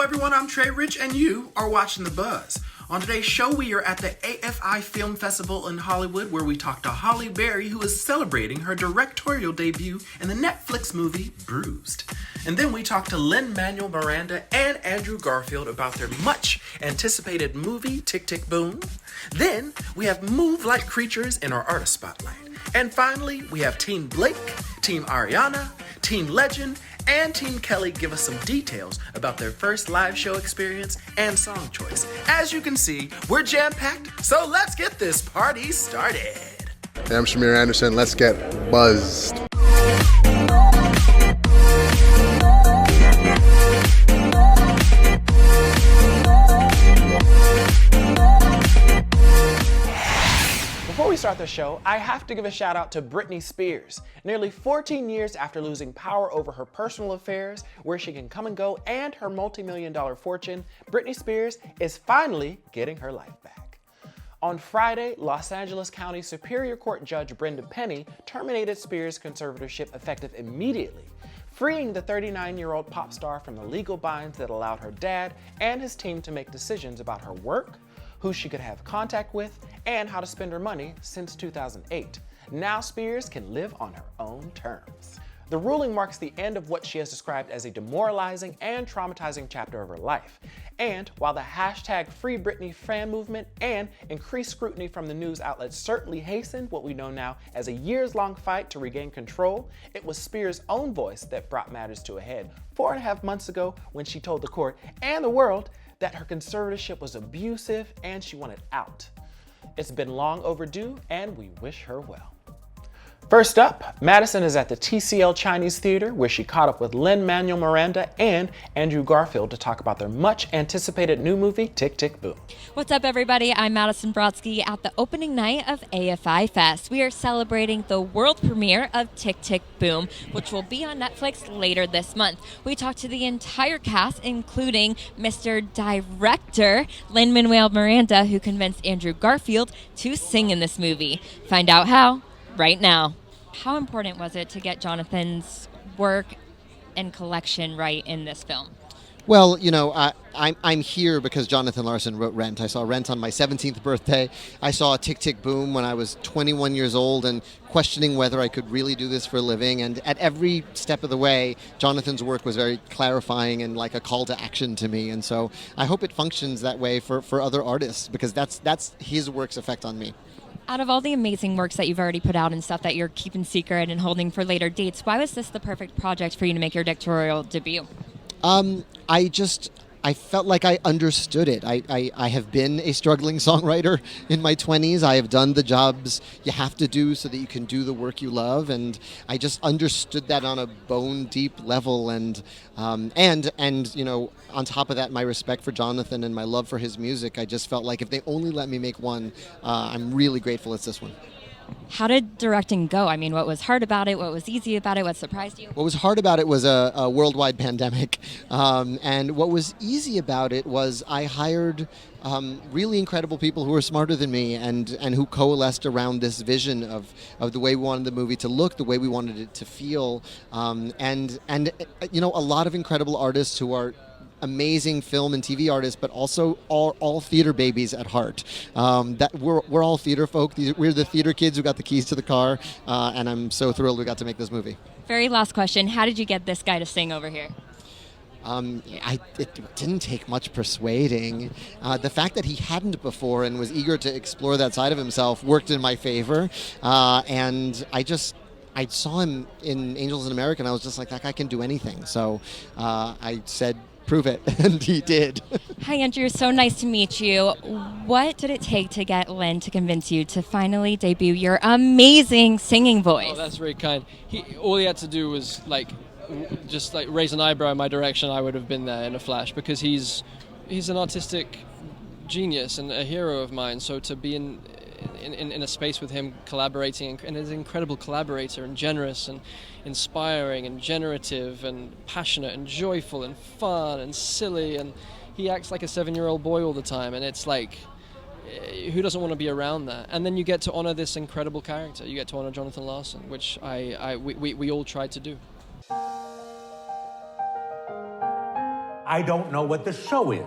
everyone, I'm Trey Rich, and you are watching The Buzz. On today's show, we are at the AFI Film Festival in Hollywood, where we talk to Halle Berry, who is celebrating her directorial debut in the Netflix movie Bruised. And then we talk to Lin-Manuel Miranda and Andrew Garfield about their much-anticipated movie, Tick, Tick, Boom. Then we have Move Like Creatures in our artist spotlight. And finally, we have Team Blake, Team Ariana, Team Legend, and Team Kelly give us some details about their first live show experience and song choice. As you can see, we're jam-packed, so let's get this party started. Hey, I'm Shamir Anderson. Let's get buzzed. Before we start the show, I have to give a shout out to Britney Spears. Nearly 14 years after losing power over her personal affairs, where she can come and go, and her multi-million-dollar fortune, Britney Spears is finally getting her life back. On Friday, Los Angeles County Superior Court Judge Brenda Penny terminated Spears' conservatorship effective immediately, freeing the 39-year-old pop star from the legal binds that allowed her dad and his team to make decisions about her work, who she could have contact with, and how to spend her money since 2008. Now Spears can live on her own terms. The ruling marks the end of what she has described as a demoralizing and traumatizing chapter of her life. And while the hashtag Free Britney fan movement and increased scrutiny from the news outlets certainly hastened what we know now as a years-long fight to regain control, it was Spears' own voice that brought matters to a head 4.5 months ago when she told the court and the world that her conservatorship was abusive and she wanted out. It's been long overdue, and we wish her well. First up, Madison is at the TCL Chinese Theater, where she caught up with Lin-Manuel Miranda and Andrew Garfield to talk about their much-anticipated new movie, Tick, Tick, Boom. What's up, everybody? I'm Madison Brodsky at the opening night of AFI Fest. We are celebrating the world premiere of Tick, Tick, Boom, which will be on Netflix later this month. We talked to the entire cast, including Mr. Director Lin-Manuel Miranda, who convinced Andrew Garfield to sing in this movie. Find out how right now. How important was it to get Jonathan's work and collection right in this film? Well, you know, I'm here because Jonathan Larson wrote Rent. I saw Rent on my 17th birthday. I saw Tick, Tick, Boom when I was 21 years old and questioning whether I could really do this for a living. And at every step of the way, Jonathan's work was very clarifying and like a call to action to me. And so I hope it functions that way for other artists, because that's his work's effect on me. Out of all the amazing works that you've already put out and stuff that you're keeping secret and holding for later dates, why was this the perfect project for you to make your directorial debut? I felt like I understood it. I have been a struggling songwriter in my 20s. I have done the jobs you have to do so that you can do the work you love, and I just understood that on a bone deep level. And you know, on top of that, my respect for Jonathan and my love for his music, I just felt like if they only let me make one, I'm really grateful it's this one. How did directing go? I mean, what was hard about it? What was easy about it? What surprised you? What was hard about it was a worldwide pandemic. And what was easy about it was I hired really incredible people who were smarter than me and who coalesced around this vision of the way we wanted the movie to look, the way we wanted it to feel. And you know, a lot of incredible artists who are amazing film and TV artists, but also all theater babies at heart. That we're all theater folk. We're the theater kids who got the keys to the car, and I'm so thrilled we got to make this movie. Very last question. How did you get this guy to sing over here? It didn't take much persuading. The fact that he hadn't before and was eager to explore that side of himself worked in my favor, and I saw him in Angels in America, and I was just like, that guy can do anything. So I said, prove it, and he did. Hi, Andrew. So nice to meet you. What did it take to get Lin to convince you to finally debut your amazing singing voice? Oh, that's very kind. All he had to do was just raise an eyebrow in my direction. I would have been there in a flash, because he's an artistic genius and a hero of mine. So to be in a space with him collaborating, and he's an incredible collaborator and generous and inspiring and generative and passionate and joyful and fun and silly, and he acts like a 7-year-old boy all the time, and it's like, who doesn't want to be around that? And then you get to honor this incredible character. You get to honor Jonathan Larson, which we all tried to do. I don't know what the show is.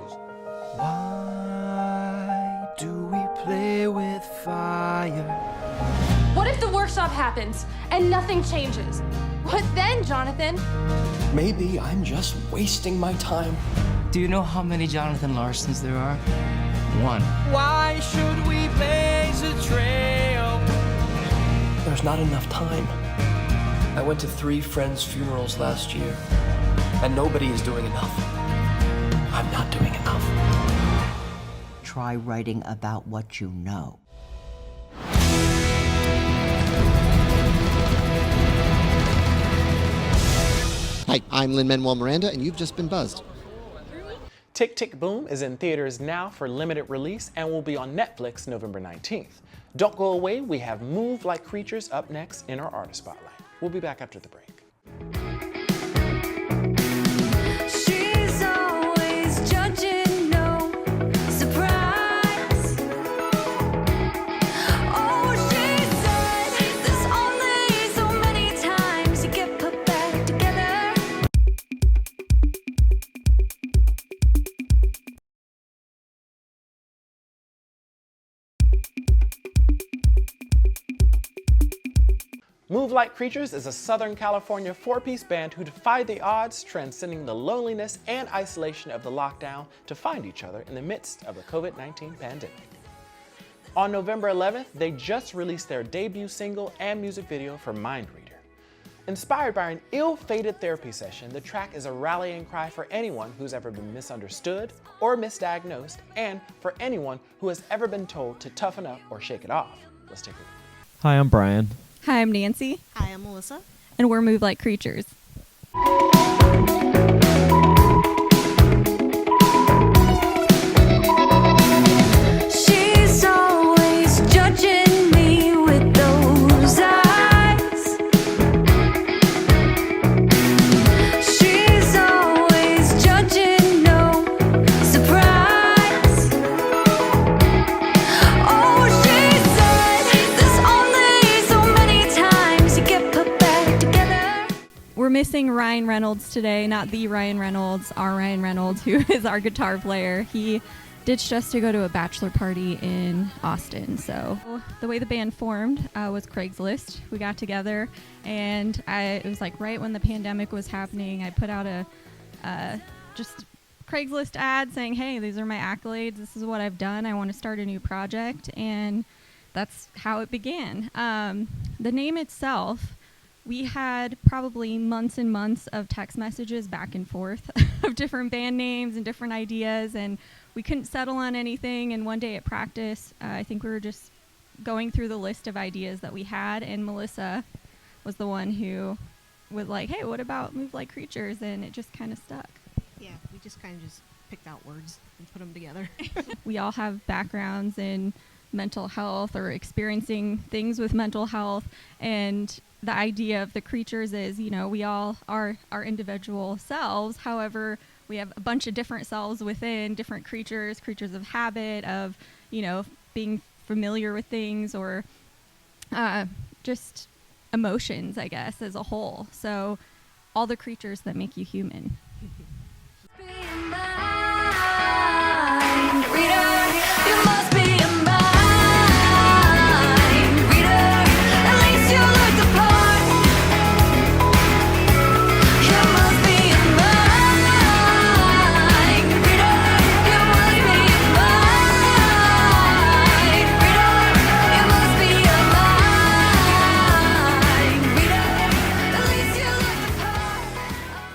Why do we play with fire? What if the workshop happens and nothing changes? What then, Jonathan? Maybe I'm just wasting my time. Do you know how many Jonathan Larsons there are? One. Why should we blaze a trail? There's not enough time. I went to 3 friends' funerals last year, and nobody is doing enough. I'm not doing enough. Try writing about what you know. Hi, I'm Lin-Manuel Miranda, and you've just been buzzed. Tick, Tick, Boom is in theaters now for limited release and will be on Netflix November 19th. Don't go away, we have Move Like Creatures up next in our Artist Spotlight. We'll be back after the break. She's always judging, no surprise. Oh, she said there's only so many times you get put back together. Move Like Creatures is a Southern California 4-piece band who defied the odds, transcending the loneliness and isolation of the lockdown to find each other in the midst of the COVID-19 pandemic. On November 11th, they just released their debut single and music video for Mind Reader. Inspired by an ill-fated therapy session, the track is a rallying cry for anyone who's ever been misunderstood or misdiagnosed, and for anyone who has ever been told to toughen up or shake it off. Let's take a look. Hi, I'm Brian. Hi, I'm Nancy. Hi, I'm Melissa. And we're Move Like Creatures. She's always judging me with those eyes. She's always judging, no surprise. Oh, she said there's only so many times you get put back together. We're missing Ryan Reynolds today, not the Ryan Reynolds, our Ryan Reynolds, who is our guitar player. He ditched us to go to a bachelor party in Austin. So the way the band formed was Craigslist. We got together, and it was like right when the pandemic was happening. I put out a just Craigslist ad saying, hey, these are my accolades. This is what I've done. I want to start a new project, and that's how it began. The name itself, we had probably months and months of text messages back and forth of different band names and different ideas, and we couldn't settle on anything. And one day at practice, I think we were just going through the list of ideas that we had, and Melissa was the one who was like, hey, what about Move Like Creatures? And it just kind of stuck. Yeah, we just kind of just picked out words and put them together. We all have backgrounds in mental health or experiencing things with mental health, and the idea of the creatures is, you know, we all are our individual selves. However, we have a bunch of different selves within different creatures of habit, of, you know, being familiar with things, or just emotions, I guess, as a whole. So all the creatures that make you human. Be a mind reader. You must be a mind reader. At least you look the part. You must be a mind reader. You must be a mind reader. You must be a mind reader. At least you look the part.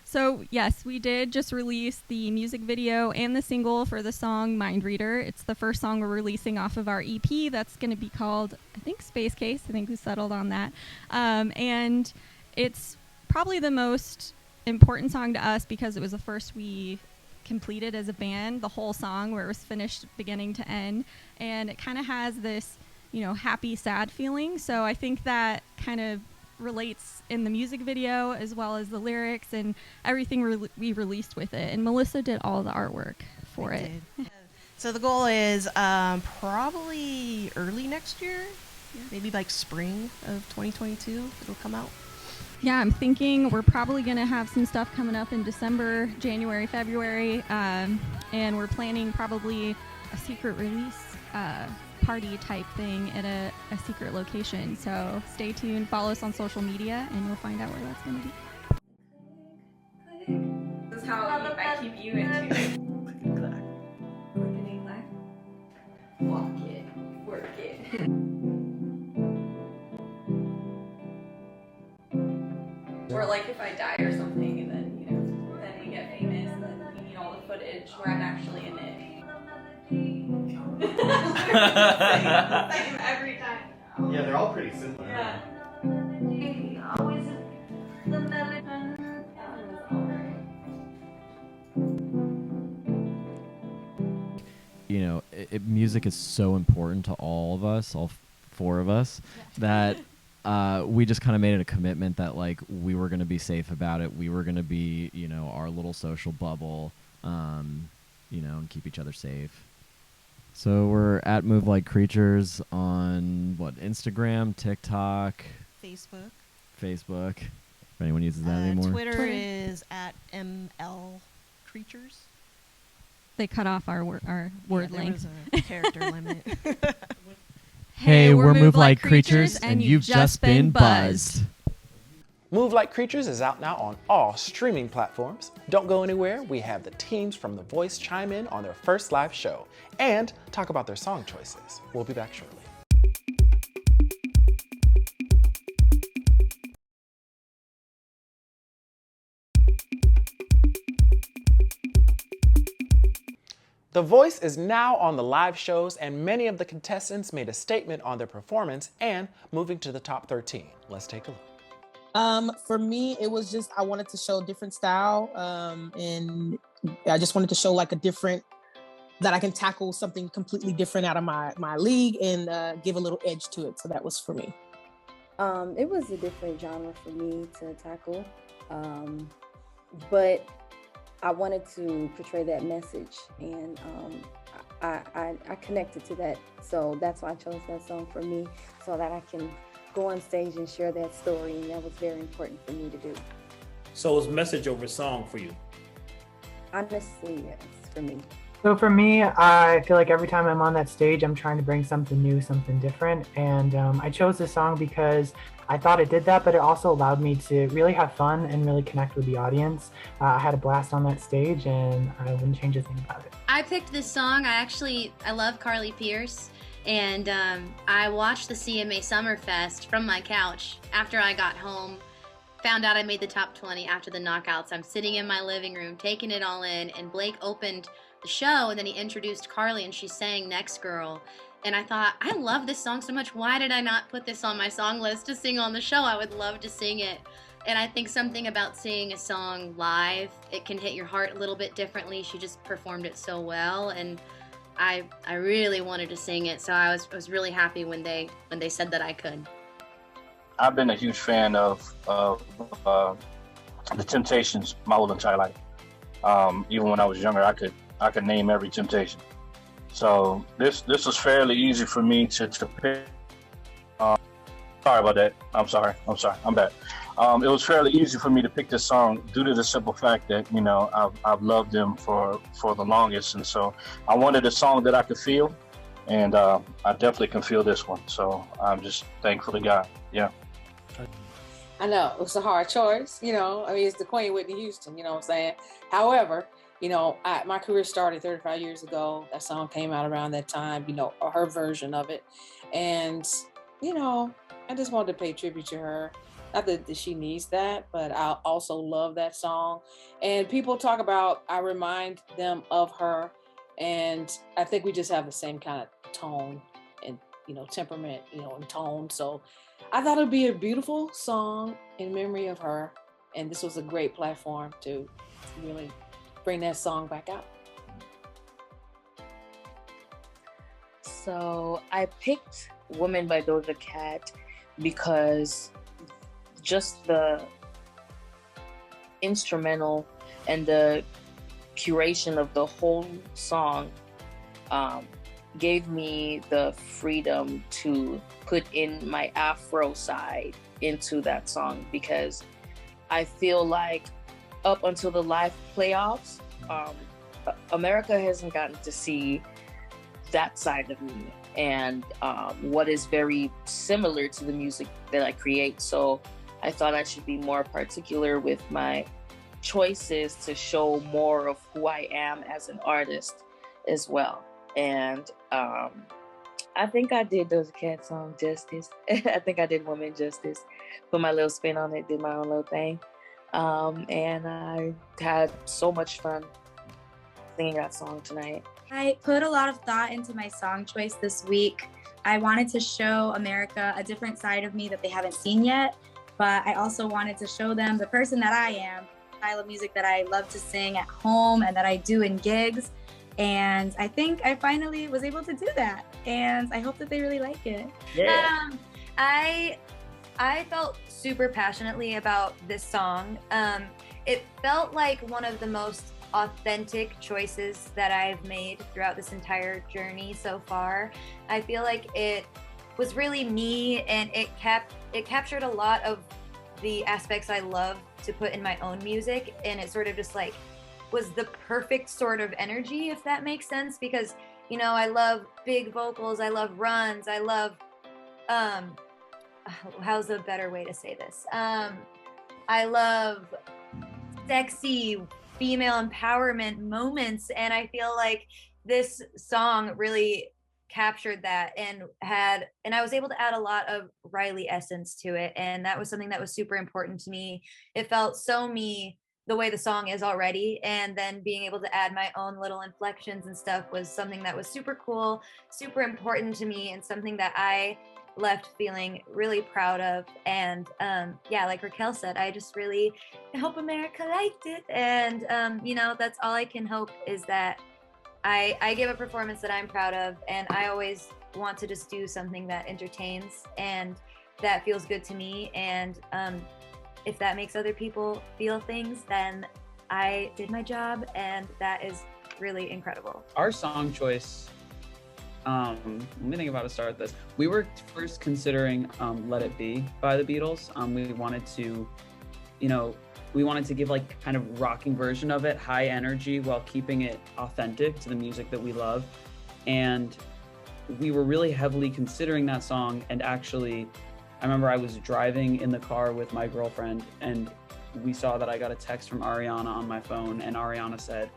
So yes, we did just release the music video and the single for the song Mind Reader. It's the first song we're releasing off of our EP that's going to be called, I think, Space Case. I think we settled on that. And it's probably the most important song to us because it was the first we completed as a band, the whole song where it was finished beginning to end. And it kind of has this, you know, happy, sad feeling. So I think that kind of relates in the music video as well as the lyrics and everything we released with it. And Melissa did all the artwork for it. So the goal is probably early next year, maybe like spring of 2022 it'll come out. Yeah, I'm thinking we're probably going to have some stuff coming up in December, January, February, and we're planning probably a secret release party type thing at a secret location. So stay tuned, follow us on social media, and you'll find out where that's going to be. This is how I keep you in tune. Clickety clack. Walk it, work it. Or like if I die or something, and then then we get famous, and then we need all the footage where I'm actually in it. Same every time. Yeah, they're all pretty similar. Yeah. Music is so important to all of us, all four of us, that we just kind of made it a commitment that like we were going to be safe about it. We were going to be, our little social bubble, and keep each other safe. So we're at Move Like Creatures on Instagram, TikTok, Facebook. If anyone uses that anymore. Twitter is at ML Creatures. They cut off our word length. There was a character limit. Hey, we're Move Like Creatures, and you've just been buzzed. Move Like Creatures is out now on all streaming platforms. Don't go anywhere. We have the teams from The Voice chime in on their first live show and talk about their song choices. We'll be back shortly. The Voice is now on the live shows, and many of the contestants made a statement on their performance and moving to the top 13. Let's take a look. For me, it was just I wanted to show a different style, and I just wanted to show like that I can tackle something completely different out of my league and give a little edge to it. So that was for me. It was a different genre for me to tackle, but I wanted to portray that message, and I connected to that. So that's why I chose that song for me, so that I can go on stage and share that story, and that was very important for me to do. So it was message over song for you? Honestly, yes, for me. So for me, I feel like every time I'm on that stage, I'm trying to bring something new, something different. And I chose this song because I thought it did that, but it also allowed me to really have fun and really connect with the audience. I had a blast on that stage, and I wouldn't change a thing about it. I picked this song. I love Carly Pierce. And I watched the CMA Summerfest from my couch after I got home, found out I made the top 20 after the knockouts. I'm sitting in my living room, taking it all in, and Blake opened the show, and then he introduced Carly, and she sang Next Girl. And I thought, I love this song so much. Why did I not put this on my song list to sing on the show? I would love to sing it. And I think something about singing a song live, it can hit your heart a little bit differently. She just performed it so well, and I really wanted to sing it, so I was really happy when they said that I could. I've been a huge fan of the Temptations my whole entire life. Even when I was younger, I could name every Temptation. So this was fairly easy for me to pick. Sorry about that. I'm sorry. I'm bad. It was fairly easy for me to pick this song due to the simple fact that, I've loved them for the longest. And so I wanted a song that I could feel, and I definitely can feel this one. So I'm just thankful to God. Yeah. I know it was a hard choice, it's the Queen Whitney Houston, you know what I'm saying? However, my career started 35 years ago. That song came out around that time, her version of it. And, I just wanted to pay tribute to her. Not that she needs that, but I also love that song. And people talk about, I remind them of her. And I think we just have the same kind of tone and, temperament, and tone. So I thought it'd be a beautiful song in memory of her. And this was a great platform to really bring that song back out. So I picked Woman by Doja Cat because just the instrumental and the curation of the whole song gave me the freedom to put in my Afro side into that song because I feel like up until the live playoffs, America hasn't gotten to see that side of me and what is very similar to the music that I create. So I thought I should be more particular with my choices to show more of who I am as an artist as well. And I think I did Doja Cat song justice. I think I did Woman justice. Put my little spin on it, did my own little thing. And I had so much fun singing that song tonight. I put a lot of thought into my song choice this week. I wanted to show America a different side of me that they haven't seen yet, but I also wanted to show them the person that I am, style of music that I love to sing at home and that I do in gigs. And I think I finally was able to do that. And I hope that they really like it. Yeah. I felt super passionately about this song. It felt like one of the most authentic choices that I've made throughout this entire journey so far. I feel like it was really me, and it captured a lot of the aspects I love to put in my own music, and it sort of just like was the perfect sort of energy, if that makes sense, because you know, I love big vocals, I love runs, I love how's a better way to say this? I love sexy female empowerment moments, and I feel like this song really captured that and I was able to add a lot of Riley essence to it, and that was something that was super important to me. It felt so me the way the song is already, and then being able to add my own little inflections and stuff was something that was super cool, super important to me, and something that I left feeling really proud of. And yeah, like Raquel said, I just really hope America liked it, and you know, that's all I can hope, is that I give a performance that I'm proud of, and I always want to just do something that entertains and that feels good to me, and if that makes other people feel things, then I did my job, and that is really incredible. Our song choice, let me think about how to start this. We were first considering Let It Be by the Beatles. We wanted to, you know, we wanted to give like kind of rocking version of it, high energy, while keeping it authentic to the music that we love. And we were really heavily considering that song, and actually, I remember I was driving in the car with my girlfriend, and we saw that I got a text from Ariana on my phone, and Ariana said,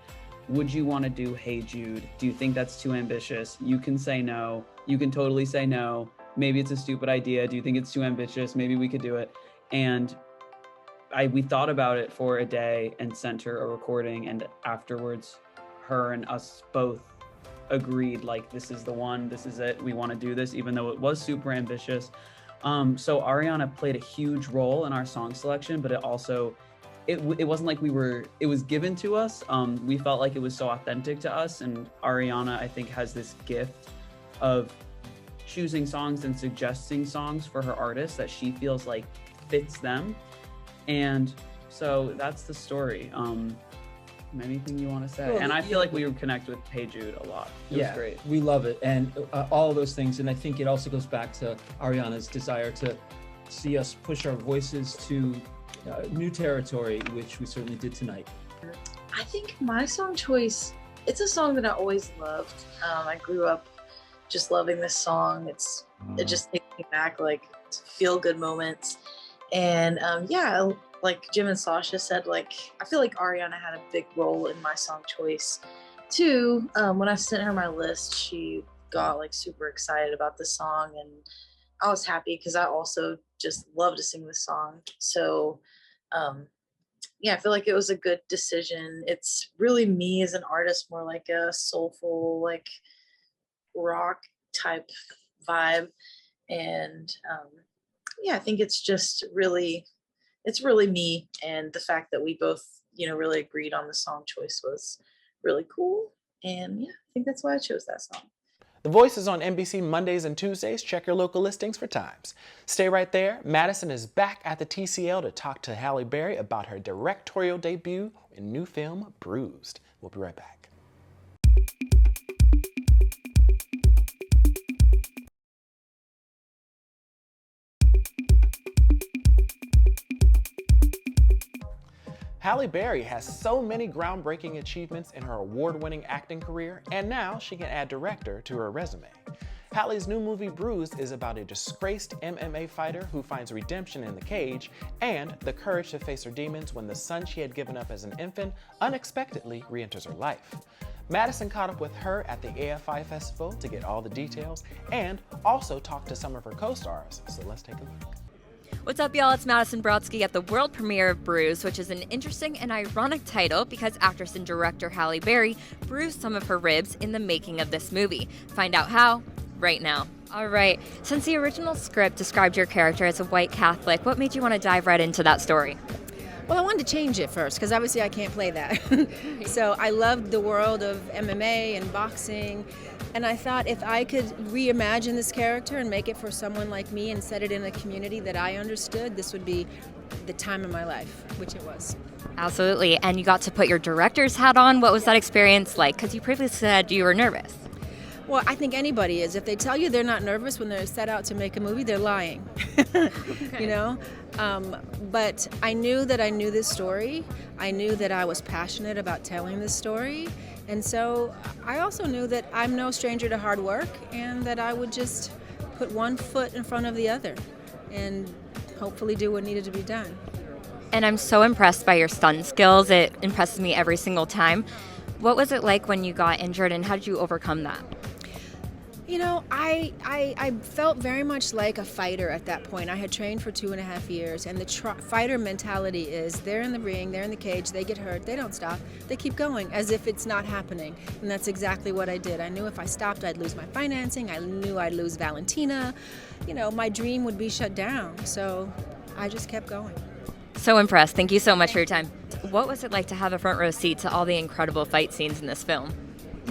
"Would you want to do Hey Jude? Do you think that's too ambitious? You can say no. You can totally say no. Maybe it's a stupid idea. Do you think it's too ambitious? Maybe we could do it." And we thought about it for a day and sent her a recording, and afterwards her and us both agreed, like, this is the one, this is it, we want to do this, even though it was super ambitious. So Ariana played a huge role in our song selection, but it also, it wasn't like it was given to us. We felt like it was so authentic to us, and Ariana, I think, has this gift of choosing songs and suggesting songs for her artists that she feels like fits them. And so that's the story. Anything you want to say? Well, and I feel like we would connect with Hey Jude a lot. It was great. We love it, and all of those things. And I think it also goes back to Ariana's desire to see us push our voices to new territory, which we certainly did tonight. I think my song choice, it's a song that I always loved. I grew up just loving this song. It just takes me back, like, feel good moments. And yeah, like Jim and Sasha said, like, I feel like Ariana had a big role in my song choice too. When I sent her my list, she got like super excited about the song, and I was happy because I also just love to sing this song. So yeah, I feel like it was a good decision. It's really me as an artist, more like a soulful, like rock type vibe. And yeah, I think it's just really, it's really me. And the fact that we both, you know, really agreed on the song choice was really cool. And yeah, I think that's why I chose that song. The Voice is on NBC Mondays and Tuesdays. Check your local listings for times. Stay right there. Madison is back at the TCL to talk to Halle Berry about her directorial debut in new film, Bruised. We'll be right back. Halle Berry has so many groundbreaking achievements in her award-winning acting career, and now she can add director to her resume. Halle's new movie Bruised is about a disgraced MMA fighter who finds redemption in the cage and the courage to face her demons when the son she had given up as an infant unexpectedly re-enters her life. Madison caught up with her at the AFI Festival to get all the details and also talked to some of her co-stars, so let's take a look. What's up, y'all? It's Madison Brodsky at the world premiere of Bruised, which is an interesting and ironic title because actress and director Halle Berry bruised some of her ribs in the making of this movie. Find out how right now. All right, since the original script described your character as a white Catholic, what made you want to dive right into that story? Well, I wanted to change it first because obviously I can't play that. So I loved the world of MMA and boxing, and I thought if I could reimagine this character and make it for someone like me and set it in a community that I understood, this would be the time of my life, which it was. Absolutely, and you got to put your director's hat on. What was that experience like? Because you previously said you were nervous. Well, I think anybody is. If they tell you they're not nervous when they're set out to make a movie, they're lying. You know? But I knew that I knew this story. I knew that I was passionate about telling this story. And so I also knew that I'm no stranger to hard work and that I would just put one foot in front of the other and hopefully do what needed to be done. And I'm so impressed by your stunt skills. It impresses me every single time. What was it like when you got injured and how did you overcome that? You know, I felt very much like a fighter at that point. I had trained for 2.5 years, and the fighter mentality is they're in the ring, they're in the cage, they get hurt, they don't stop, they keep going as if it's not happening. And that's exactly what I did. I knew if I stopped, I'd lose my financing, I knew I'd lose Valentina. You know, my dream would be shut down, so I just kept going. So impressed. Thank you so much for your time. What was it like to have a front row seat to all the incredible fight scenes in this film?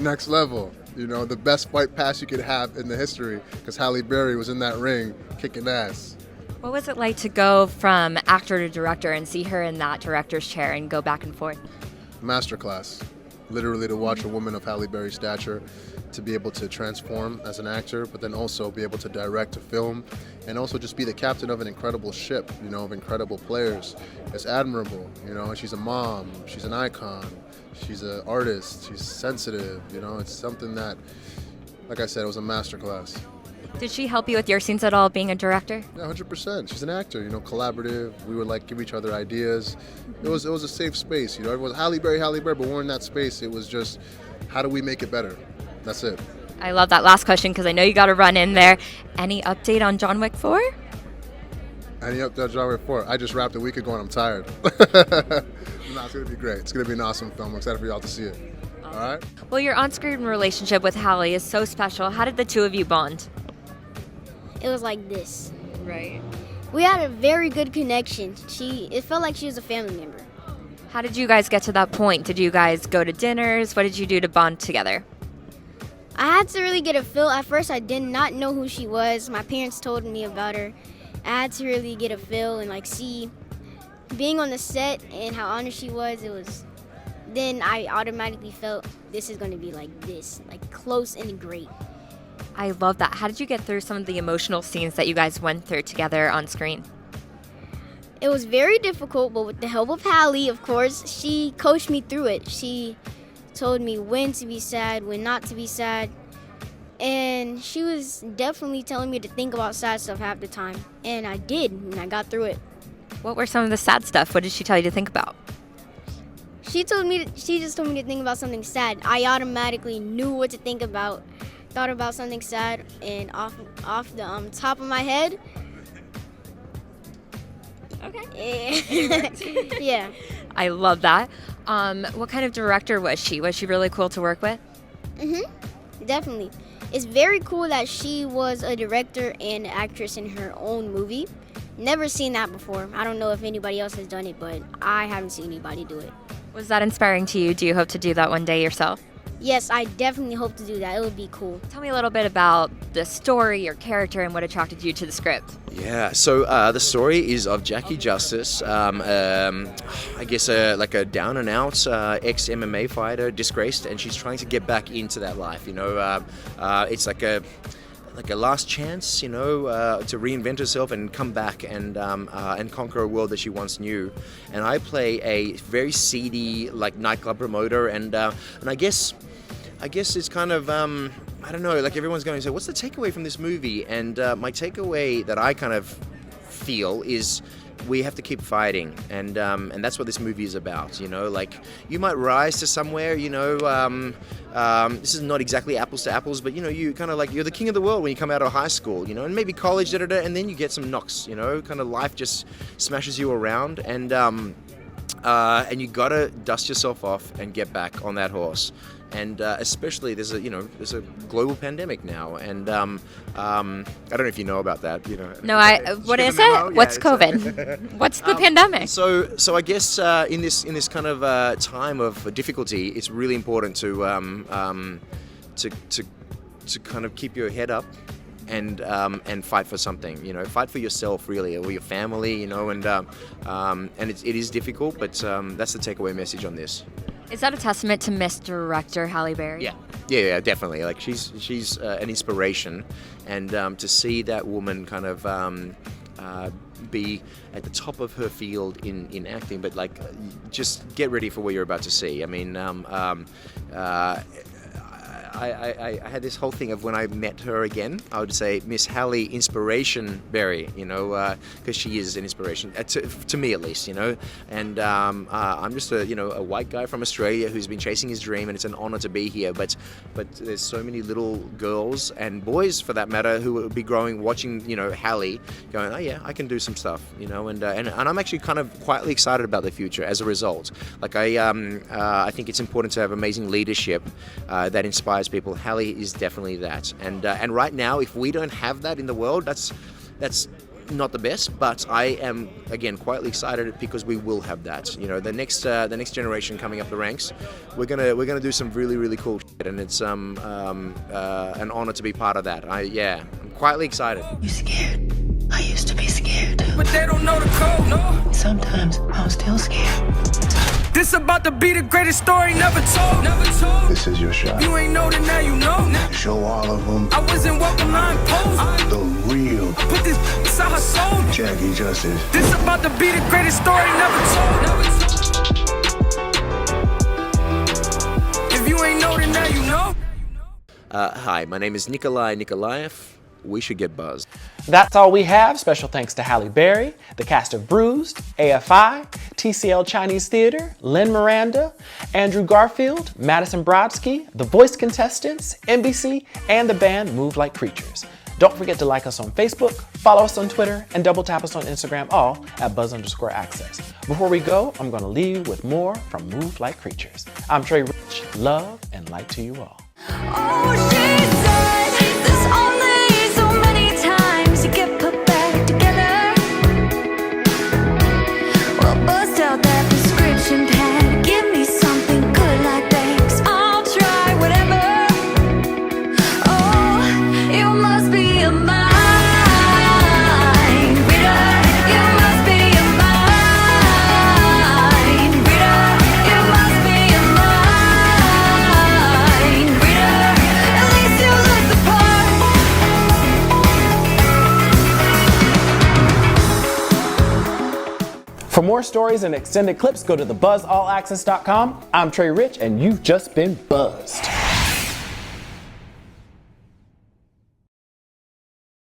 Next level. You know, the best fight pass you could have in the history because Halle Berry was in that ring kicking ass. What was it like to go from actor to director and see her in that director's chair and go back and forth? Masterclass. Literally to watch a woman of Halle Berry's stature to be able to transform as an actor, but then also be able to direct a film and also just be the captain of an incredible ship, you know, of incredible players. It's admirable, you know, she's a mom, she's an icon. She's an artist, she's sensitive, you know, it's something that, like I said, it was a masterclass. Did she help you with your scenes at all, being a director? Yeah, 100%. She's an actor, you know, collaborative. We would like give each other ideas. It was a safe space, you know, everyone was Halle Berry, but we're in that space. It was just, how do we make it better? That's it. I love that last question because I know you got to run in there. Any update on John Wick 4? Any update on John Wick 4? I just wrapped a week ago and I'm tired. No, it's going to be great. It's going to be an awesome film. I'm excited for y'all to see it. All right? Well, your on-screen relationship with Halle is so special. How did the two of you bond? It was like this. Right. We had a very good connection. It felt like she was a family member. How did you guys get to that point? Did you guys go to dinners? What did you do to bond together? I had to really get a feel. At first, I did not know who she was. My parents told me about her. I had to really get a feel and see being on the set and how honored she was. Then I automatically felt this is going to be like this, like close and great. I love that. How did you get through some of the emotional scenes that you guys went through together on screen? It was very difficult, but with the help of Halle, of course, she coached me through it. She told me when to be sad, when not to be sad. And she was definitely telling me to think about sad stuff half the time. And I did, and I got through it. What were some of the sad stuff? What did she tell you to think about? She just told me to think about something sad. I automatically knew what to think about. Thought about something sad, and off the top of my head. Okay. Yeah. I love that. What kind of director was she? Was she really cool to work with? Definitely. It's very cool that she was a director and actress in her own movie. Never seen that before. I don't know if anybody else has done it, but I haven't seen anybody do it. Was that inspiring to you? Do you hope to do that one day yourself? Yes, I definitely hope to do that. It would be cool. Tell me a little bit about the story, your character, and what attracted you to the script. Yeah, so the story is of Jackie Justice, I guess like a down and out ex-MMA fighter, disgraced, and she's trying to get back into that life. You know, it's like like a last chance, you know, to reinvent herself and come back and conquer a world that she once knew. And I play a very seedy, like, nightclub promoter, and I guess it's kind of I don't know, like, everyone's going to say, what's the takeaway from this movie? And my takeaway that I kind of feel is we have to keep fighting, and that's what this movie is about. You know, like, you might rise to somewhere. You know, this is not exactly apples to apples, but you know, you kind of like, you're the king of the world when you come out of high school. You know, and maybe college, and then you get some knocks. You know, kind of life just smashes you around, and you gotta dust yourself off and get back on that horse. And especially there's a global pandemic now, and I don't know if you know about that. You know. No, what is it? What's COVID? What's the pandemic? So I guess in this kind of time of difficulty, it's really important to kind of keep your head up and fight for something. You know, fight for yourself, really, or your family. You know, and it is difficult, but that's the takeaway message on this. Is that a testament to Miss Director Halle Berry? Yeah, definitely. Like, she's an inspiration, and to see that woman kind of be at the top of her field in acting, but like, just get ready for what you're about to see. I mean, I had this whole thing of when I met her again, I would say Miss Halle Inspiration Berry, you know, because she is an inspiration to me, at least, you know. And I'm just a white guy from Australia who's been chasing his dream, and it's an honor to be here. But there's so many little girls and boys, for that matter, who will be growing watching, you know, Halle, going, oh yeah, I can do some stuff, you know. And I'm actually kind of quietly excited about the future as a result. Like, I think it's important to have amazing leadership that inspires people. Halle is definitely that, and right now, if we don't have that in the world, that's not the best. But I am, again, quietly excited because we will have that. You know, the next generation coming up the ranks, we're gonna do some really, really cool shit, and it's an honor to be part of that. I'm quietly excited. You scared? I used to be scared, but they don't know the code. No. Sometimes I'm still scared. This about to be the greatest story never told. This is your shot. You ain't know that, now you know. Show all of them. I wasn't welcome, I imposed. The real. I put this inside her soul. Jackie Justice. This about to be the greatest story never told. If you ain't know that, now you know. Hi, my name is Nikolai Nikolaev. We should get buzzed. That's all we have. Special thanks to Halle Berry, the cast of Bruised, AFI, TCL Chinese Theater, Lin-Manuel Miranda, Andrew Garfield, Madison Brodsky, The Voice contestants, NBC, and the band Move Like Creatures. Don't forget to like us on Facebook, follow us on Twitter, and double tap us on Instagram, all at @buzz_access. Before we go, I'm going to leave you with more from Move Like Creatures. I'm Trey Rich. Love and light to you all. Oh, she said this only so many times to get put back together. Well, bust out that prescription pad, give me something good like Bakes. I'll try whatever. Oh, you must be a mind reader. You must be a mind reader. You must be a mind reader. At least you look the part. For more stories and extended clips, go to thebuzzallaccess.com. I'm Trey Rich, and you've just been buzzed.